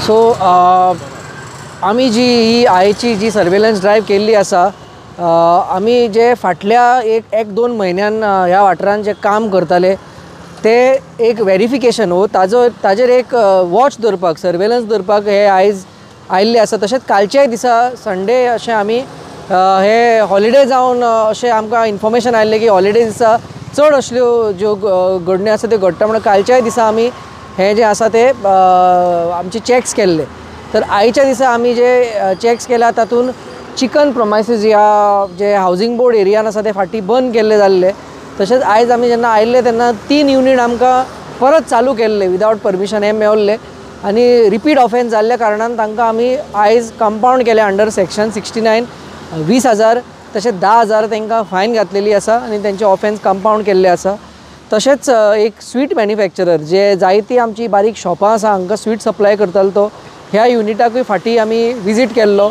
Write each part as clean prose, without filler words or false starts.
So आमी जी ही आयची जी surveillance drive केल्ली आसा, आमी जे फाटल्या एक दोन म्हयन्यान ह्या वाठारान जे काम करताले ते एक व्हेरिफिकेशन ताजेर एक वॉच दवरपाक, सर्वेलन्स दवरपाक हे आयज आयिल्ले आसा। तशेंच कालच्याय दिसा संडे अशें आमी हे हॉलिडे जावन अशें आमकां इन्फॉर्मेशन आयिल्लें की हॉलिडे दिसा चड असल्यो ज्यो घडण्यो आसा त्यो घडटा, म्हणून कालच्याय दिसा आमी हे जे आसा ते आमचे चॅक्स केल्ले। तर आयच्या दिसा आमी जे चॅक्स केला तातूंत चिकन प्रमायसीस ह्या जे हावजींग बोर्ड एरियान आसा ते फाटीं बंद केल्ले जाल्ले। तशेंच आयज आमी जेन्ना आयिल्ले तेन्ना 3 युनिट आमकां परत चालू केल्ले विदावट परमिशन हे मेळिल्ले, आनी रिपीट ऑफेन्स जाल्ल्या कारणान तांकां आमी आयज कंपाउंड केले अंडर सेक्शन 69, 20,000 तशेंच 10,000 तांकां फायन घातलेली आसा आनी तेंचे ऑफेन्स कंपाउंड केल्ले आसा। तशेंच एक स्वीट मॅन्युफॅक्चरर जे जायती आमची बारीक शॉपां आसा हांकां स्वीट सप्लाय करतालो तो ह्या युनिटाकूय फाटीं आमी विजीट केल्लो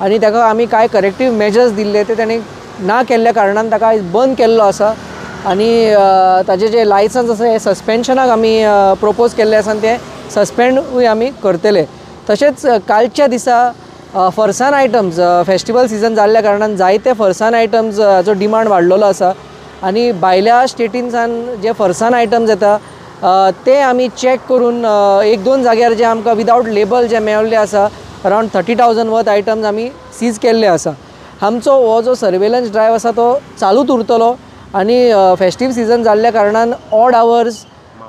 आनी ताका आमी कांय करेक्टीव मेजर्स दिल्ले ते ताणें ना केल्ल्या कारणान ताका आयज बंद केल्लो आसा आनी ताजे जे लायसन्स आसा हे सस्पेन्शनाक आमी प्रोपोज केल्ले आसा आनी ते सस्पेंडूय आमी करतले। तशेंच कालच्या दिसा फरसान आयटम्स फेस्टिवल सिजन जाल्ल्या कारणान जायते फरसान आयटम्सचो डिमांड वाडलेलो आसा आनी भायल्या स्टेटींसान जे फरसान आयटम्स येता ते आमी चॅक करून एक दोन जाग्यार जे आमकां विदावट लेबल जे मेळिल्ले आसा अरावंड 30,000 वर्थ आयटम्स आमी सीज केल्ले आसा। आमचो हो जो सर्वेलन्स ड्रायव आसा तो चालूच उरतलो आनी फेस्टीव सिजन जाल्ल्या कारणान ऑड आवर्स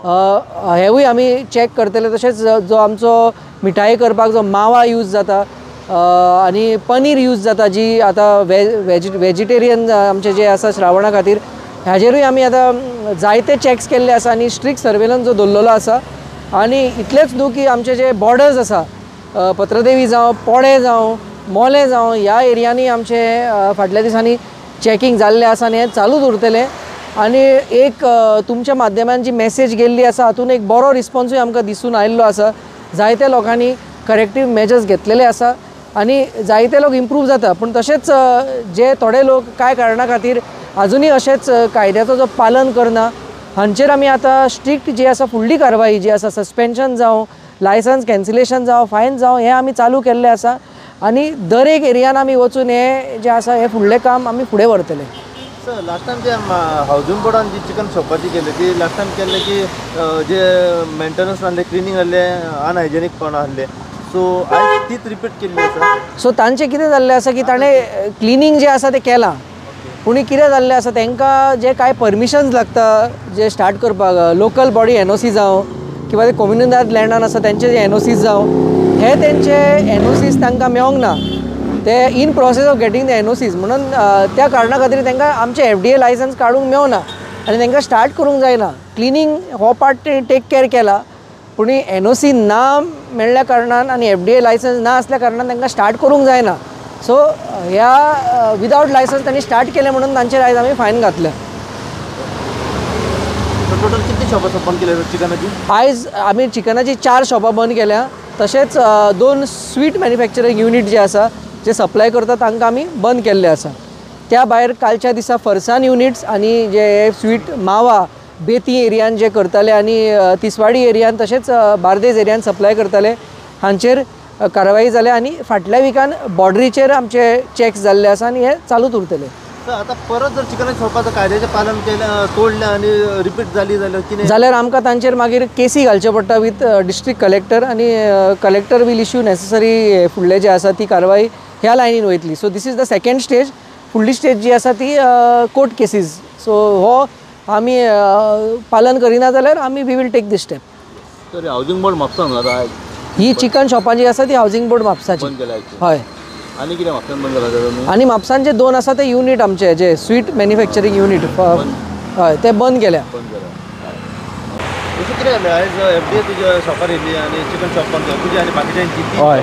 हेवूय आमी चॅक करतले। तशेंच जो आमचो मिठाई करपाक जो मावा यूज जाता आनी पनीर यूज जाता जी आतां वेजिटेरियन आमचे जे आसा श्रावणा खातीर हाजेरूय आमी आतां जायते चॅक्स केल्ले आसा आनी स्ट्रिक्ट सर्वेलन्स जो दवरलेलो आसा। आनी इतलेंच न्हू की आमचे जे बॉर्डर्स आसा पत्रदेवी जावं पोळे जावं मोले जावं ह्या एरियांनी आमचे फाटल्या दिसांनी चॅकींग जाल्लें आसा आनी हें चालूच उरतलें। आनी एक तुमच्या माध्यमान जी मेसेज गेल्ली आसा हातून एक बरो रिस्पॉन्सूय आमकां दिसून आयिल्लो आसा। जायत्या लोकांनी करेक्टीव मेजर्स घेतलेले आसा आनी जायते लोक इम्प्रूव जाता, पूण तशेंच जे थोडे लोक कांय कारणा खातीर अजुनूय अशेंच कायद्याचो जो पालन करना हांचेर आमी आतां स्ट्रिक्ट जी आसा फुडली कारवाई जी आसा सस्पेन्शन जावं लायसन्स कॅन्सिलेशन जावं फायन जावं हें आमी चालू केल्लें आसा आनी दर एक एरियान आमी वचून हे जे आसा हे फुडलें काम आमी फुडें व्हरतले। सर लास्ट टायम जे हावजींग बोर्डान जी चिकन शॉपाची केली ती लास्ट टायम केल्ले की जे मेंटेनन्स आहले क्लिनींग आहले अनहायजेनीक आहले, सो आयज तीच रिपीट केल्ली आसा। सो तांचें कितें जाल्लें आसा की ताणें क्लिनींग जे आसा तें केलां, पूण कितें जाल्लें आसा तांकां जे कांय परमिशन्स लागता जे स्टार्ट करपाक लोकल बॉडी NOC जावं किंवा ते कम्युनिदाद लँडान आसा तेंचे जे NOCs जावं हे तेंचे NOCs तांकां मेळोंक ना, ते in process of getting the NOCs म्हणून त्या कारणां खातीर तांकां आमचे FDA लायसन्स काडूंक मेळना आनी तांकां स्टार्ट करूंक जायना। क्लिनींग हो पार्ट टेक केअर केला पूण NOC ना मेळ्ळ्या कारणान आनी FDA लायसन्स ना आसल्या कारणान तांकां स्टार्ट करूंक जायना। सो ह्या विदावट लायसन्स तांणी स्टार्ट केलें म्हणून तांचेर आयज आमी फायन घातल्या। टोटल कितली शॉपां बंद केल्या चिकनाची? आयज आमी चिकनाची 4 शॉपां बंद केल्या, तशेंच 2 स्वीट मॅन्युफॅक्चरींग युनीट जे आसा जे सप्लाय करता तांकां आमी बंद केल्ले आसा। त्या भायर कालच्या दिसा फरसान युनिट्स आनी जे स्वीट मावा बेती एरियान जे करताले आनी तिसवाडी एरियान तशेंच बार्देस एरियान सप्लाय करताले हांचेर कारवाई जाल्या आनी फाटल्या विकान बॉर्डरीचेर आमचे चॅक्स जाल्ले आसा आनी हे चालूच उरतले। सर आतां परत जर चिकनाच्या शॉपाचं कायद्याचें पालन केलें तोडलें आनी रिपीट जाली जाल्यार कितें जाल्यार आमकां तांचेर मागीर केसी घालचे पडटा विथ डिस्ट्रिक्ट कलेक्टर आनी कलेक्टर वील इश्यू नेसेसरी फुडले जे आसा ती कारवाई ह्या लायनीन वयतली। So this is the second stage. फुडली स्टेज जी आसा ती कोर्ट केसीस। सो हो आमी पालन करिना जाल्यार आमी we will take this step. तर हावजींग बोर्ड म्हापसान जाता ही चिकन शॉपां जी आसा ती हावजींग बोर्ड म्हापसाची हय। आनी कितें म्हापसान बंद केला? आनी म्हापसांचे 2 आसा ते युनीट आमचे जे स्वीट मॅन्युफॅक्चरींग युनीट हय ते बंद केल्या। अशें कितें जालें आयज FDA तुज्या शॉपार येयली आनी चिकन शॉप बंद केलें तुजी आनी बाकीच्यांची हय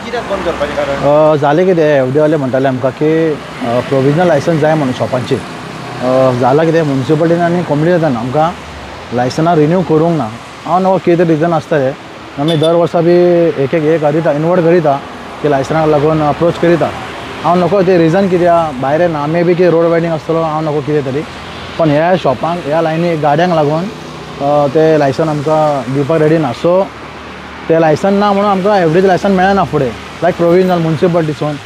कित्याक बंद करपाचें कारण? जालें कितें FDA वाले म्हणटाले आमकां की प्रोविजनल लायसन्स जाय म्हणून शॉपांची जालां कितें म्युनिसिपालिटीन आनी कम्युनिटीन आमकां लायसन्स रिन्यू करूंक ना। हांव नको कितें तरी रिजन आसतलें आमी दर वर्सा बी एक करीता इनवर्ट करिता की लायसन्साक लागून अप्रोच करिता। हांव नको ते रिजन कित्याक भायर येना आमी बी कितें रोड वायडींग आसतलो हांव नको कितें तरी, पण ह्या शॉपांक ह्या लायनी गाड्यांक लागून ते लायसन आमकां दिवपाक रेडी ना। सो ते लायसन ना म्हणून आमकां एवरेज लायसन मेळना फुडें लायक प्रोविजनल म्युन्सिपाल्टीसून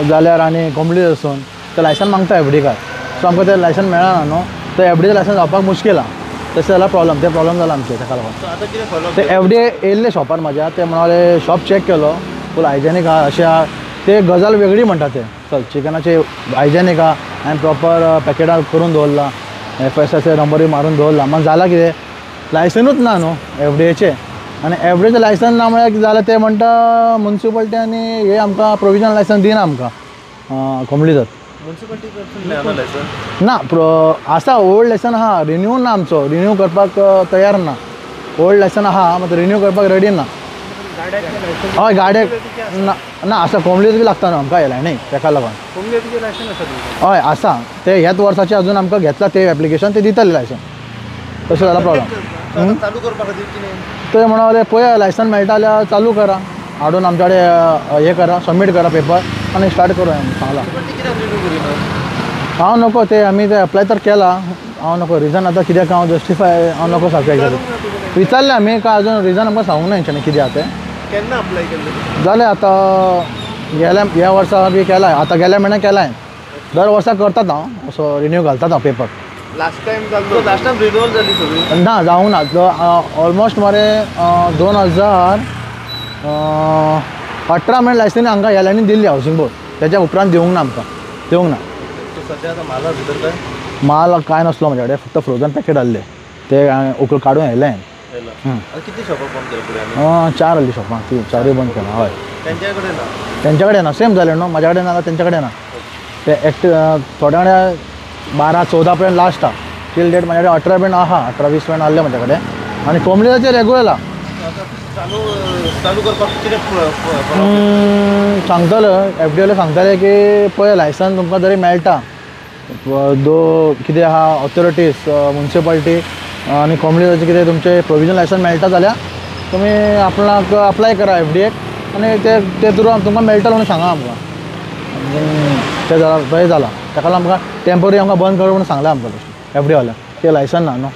जाल्यार आनी कोंकणी वचून ते लायसन मागता एफ डी कार्ड सो आमकां ते लायसन मेळना न्हू ते एफ डी लायसन जावपाक मुश्कील आहा तशें जाल्यार प्रॉब्लम जाला आमचे ताका लागून सो आतां कितें follow ते एफ डी येयल्ले शॉपार म्हाज्या ते म्हणाले शॉप चॅक केलो फूल हायजेनीक आहा अशें आहा ते गजाल वेगळी म्हणटा ते चल चिकनाचे हायजेनीक आहा हांवें प्रॉपर पॅकेटां करून दवरला FSS नंबरूय मारून दवरला मागीर जालां कितें लायसनूच ना न्हू एफ डी एचे आनी एफ डीचे लायसन ना म्हळ्यार कितें जालें ते म्हणटा म्युन्सिपाल्टी आनी हे आमकां प्रोविजनल लायसन दिना आमकां कोंबडीजर म्युन्सिपाल्टी कडसून मेळना लायसन ना आसा ओल्ड लायसन आहा रिन्यू ना आमचो रिन्यू करपाक तयार ना ओल्ड लायसन आहा मात रिन्यू करपाक रेडी ना हय गाड्याक ना आसा कोंबडीच बी लागता न्हू आमकां येयला न्ही ताका लागून हय आसा ते ह्याच वर्साचें अजून आमकां घेतला ते एप्लिकेशन ते दितले लायसन तशें जाला प्रॉब्लम चालू करपा खातीर कितें ते म्हणले पळया लायसन मेळटा जाल्यार चालू करा हाडून आमच्या कडेन हे करा सबमीट करा पेपर आनी स्टार्ट करूया सांगला म्युन्सिपाल्टी कित्याक रिन्यू करिना हांव नको ते आमी ते अप्लाय तर केला हांव नको रिजन आतां कित्याक हांव जस्टिफाय हांव नको सारकें विचारलें आमी काय अजून रिजन आमकां सांगूंक ना हेंच्यांनी कितें आहा तें केन्ना अप्लाय केल्लें जालें आतां ह्या वर्सा बी केलाय आतां गेल्या म्हयन्याक केलाय दर वर्सा करतात हांव असो रिन्यू घालतात हांव पेपर लास्ट टायम जाल्लो लास्ट टायम रिन्यूअल जाली सगळी ना जावंक ना ऑलमोस्ट मरे 2018 म्हण लायसन हांकां ह्याल्यांनी दिल्ली हावसिंग बोर्ड तेच्या उपरांत दिवंक ना आमकां दिवंक ना सद्या आतां माला भितर काय माल काय नसलो म्हजे कडेन फक्त फ्रोजन पॅकेट आहले ते उकळ काडून येयलें आतां कितली शॉपां बंद केल्या फुडें आनी 4 आहली शॉपां ती 4य बंद केला हय तेंच्या कडेन ना तेंच्या कडेन ना सेम जालें न्हू म्हाज्या कडेन ना तेंच्या कडेन ना ते थोड्या कडेन 12-14 पर्यंत लास्ट आहा टील डेट म्हाज्या कडेन 18 पर्यंत आहा 18-20 पर्यंत आहले म्हाज्या कडेन आनी कोंबडीचे रेगुलर आहा चालू करपाक कितें सांगतलो एफ डी वाले सांगताले की पळय लायसन तुमकां जरी मेळटा कितें आहा ऑथॉरिटीज म्युन्सिपाल्टी आनी कोंबडीचे कितें तुमचे प्रोविजनल लायसन मेळटा जाल्यार तुमी आपणाक अप्लाय करा एफ डी एक आनी ते थ्रू तुमकां मेळटलो म्हणून सांगा आमकां ते जाला ताका लागून आमकां टेम्पररी आमकां बंद कर म्हणून सांगलें आमकां एफ डी वाल्याक ते लायसन ना न्हू